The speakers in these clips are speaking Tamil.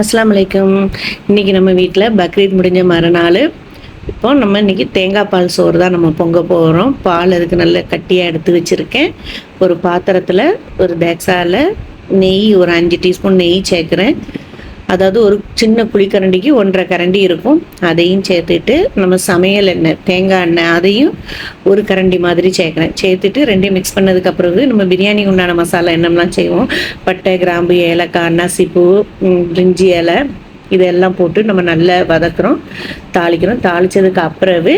அஸ்ஸலாமு அலைக்கும். இன்னைக்கு நம்ம வீட்டில் பக்ரீத் முடிஞ்ச மறுநாள். இப்போ நம்ம இன்னைக்கு தேங்காய் பால் சோறு தான் நம்ம பொங்க போகிறோம். பால் அதுக்கு நல்ல கட்டியாக எடுத்து வச்சுருக்கேன். ஒரு பாத்திரத்தில் ஒரு தேக்சாவில் நெய் ஒரு 5 டீஸ்பூன் நெய் சேர்க்குறேன். அதாவது ஒரு சின்ன குழிக்கரண்டிக்கு 1.5 கரண்டி இருக்கும். அதையும் சேர்த்துட்டு நம்ம சமையல் எண்ணெய் தேங்காய் எண்ணெய் அதையும் ஒரு கரண்டி மாதிரி சேர்க்குறேன். சேர்த்துட்டு ரெண்டையும் மிக்ஸ் பண்ணதுக்கப்புறம் நம்ம பிரியாணி உண்டான மசாலா என்னெல்லாம் செய்வோம், பட்டை, கிராம்பு, ஏலக்காய், அன்னாசிப்பூ, பிரிஞ்சி இலை இதெல்லாம் போட்டு நம்ம நல்லா வதக்குறோம், தாளிக்கிறோம். தாளித்ததுக்கு அப்புறவு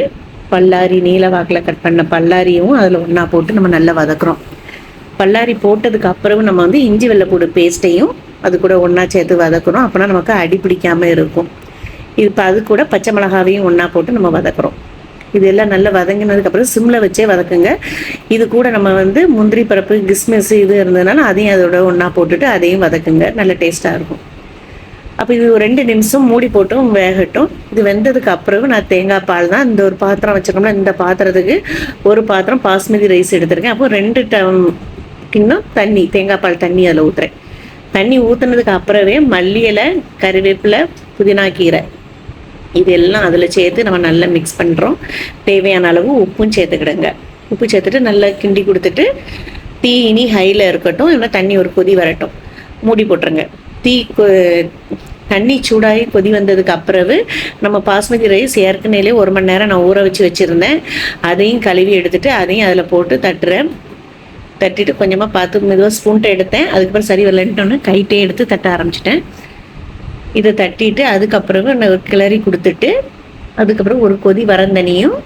பல்லாரி நீல வாக்கில் கட் பண்ண பல்லாரியும் அதில் ஒன்றா போட்டு நம்ம நல்லா வதக்குறோம். பல்லாரி போட்டதுக்கு அப்புறம் நம்ம இஞ்சி வெள்ளைப்பூடு பேஸ்ட்டையும் அது கூட ஒன்றா சேர்த்து வதக்குறோம். அப்போனா நமக்கு அடி பிடிக்காமல் இருக்கும். இப்போ அது கூட பச்சை மிளகாவையும் ஒன்றா போட்டு நம்ம வதக்குறோம். இதெல்லாம் நல்லா வதங்கினதுக்கப்புறம் சிம்மில் வச்சே வதக்குங்க. இது கூட நம்ம முந்திரி பருப்பு, கிஸ்மிஸ் இது இருந்ததுனால அதையும் அதோட ஒன்றா போட்டுட்டு அதையும் வதக்குங்க. நல்ல டேஸ்ட்டாக இருக்கும். அப்போ இது ஒரு 2 நிமிஷம் மூடி போட்டும் வேகட்டும். இது வெந்ததுக்கு அப்புறம் நான் தேங்காய் பால் தான் இந்த ஒரு பாத்திரம் வச்சுருக்கோம்னா இந்த பாத்திரத்துக்கு ஒரு பாத்திரம் பாஸ்மதி ரைஸ் எடுத்திருக்கேன். அப்போ 2 கிண்ணம் தண்ணி தேங்காய் பால் தண்ணி அதில் ஊற்றுறேன். தண்ணி ஊற்றுனதுக்கு அப்புறமே மல்லி இலை, கறிவேப்பிலை, புதினா கீரை இதெல்லாம் அதில் சேர்த்து நம்ம நல்லா மிக்ஸ் பண்ணுறோம். தேவையான அளவு உப்பும் சேர்த்துக்கிடுங்க. உப்பு சேர்த்துட்டு நல்லா கிண்டி கொடுத்துட்டு தீ இனி ஹையில் இருக்கட்டும். இல்லைன்னா தண்ணி ஒரு கொதி வரட்டும், மூடி போட்டுருங்க. தண்ணி சூடாகி கொதி வந்ததுக்கு அப்புறவு நம்ம பாஸ்மதி ரைஸ் ஏற்கனவே 1 மணி நேரம் நான் ஊற வச்சுருந்தேன். அதையும் கழுவி எடுத்துட்டு அதையும் அதில் போட்டு தட்டிட்டு கொஞ்சமாக பார்த்து மெதுவாக ஸ்பூன்ட்டை எடுத்தேன். அதுக்கப்புறம் சரி வரலன்ட்டோன்னு கைட்டே எடுத்து தட்ட ஆரம்பிச்சிட்டேன். இதை தட்டிட்டு அதுக்கப்புறம் நான் கிளறி கொடுத்துட்டு அதுக்கப்புறம் ஒரு கொதி வரந்தனியும்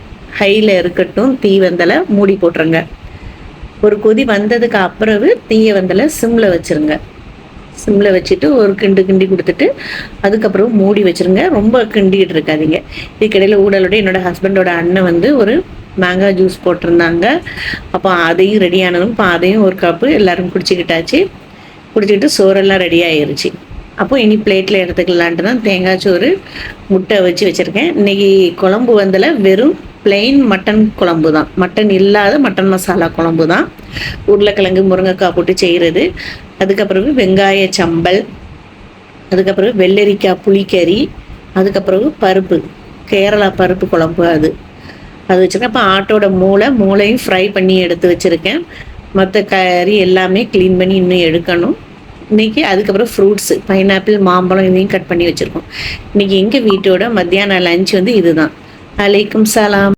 ஹையில் இருக்கட்டும், தீ வந்தலை மூடி போட்டுருங்க. ஒரு கொதி வந்ததுக்கு அப்புறவு தீயை வந்தலை சிம்மில் வச்சுருங்க. சிம்மில் வச்சுட்டு ஒரு கிண்டி கொடுத்துட்டு அதுக்கப்புறம் மூடி வச்சுருங்க. ரொம்ப கிண்டிகிட்டு இருக்காதீங்க. இதுக்கிடையில் ஊடலோட என்னோடய ஹஸ்பண்டோட அண்ணன் ஒரு மேங்காய் ஜூஸ் போட்டிருந்தாங்க. அப்போ அதையும் ரெடி ஆனதும் இப்போ அதையும் ஒரு கப்பு எல்லோரும் குடிச்சிக்கிட்டாச்சு. குடிச்சிக்கிட்டு சோறெல்லாம் ரெடி ஆகிருச்சு. அப்போ இனி பிளேட்டில் எடுத்துக்கலான்ட்டு தான் தேங்காய் சோறு முட்டை வச்சுருக்கேன். இன்றைக்கி குழம்பு வெறும் பிளெயின் மட்டன் குழம்பு தான், மட்டன் இல்லாத மட்டன் மசாலா குழம்பு தான். உருளைக்கிழங்கு, முருங்கைக்காய் போட்டு செய்கிறது. அதுக்கப்புறம் வெங்காய சம்பல், அதுக்கப்புறம் வெள்ளரிக்காய் புளிக்கறி, அதுக்கப்புறம் பருப்பு கேரளா பருப்பு குழம்பு அது வச்சுருக்கேன். அப்போ ஆட்டோட மூளையும் ஃப்ரை பண்ணி எடுத்து வச்சுருக்கேன். மற்ற கறி எல்லாமே க்ளீன் பண்ணி இன்னும் எடுக்கணும் இன்றைக்கி. அதுக்கப்புறம் ஃப்ரூட்ஸு பைனாப்பிள், மாம்பழம் இதையும் கட் பண்ணி வச்சுருக்கோம். இன்றைக்கி எங்கள் வீட்டோட மத்தியான லஞ்ச் இதுதான். அலைக்கும் சலாம்.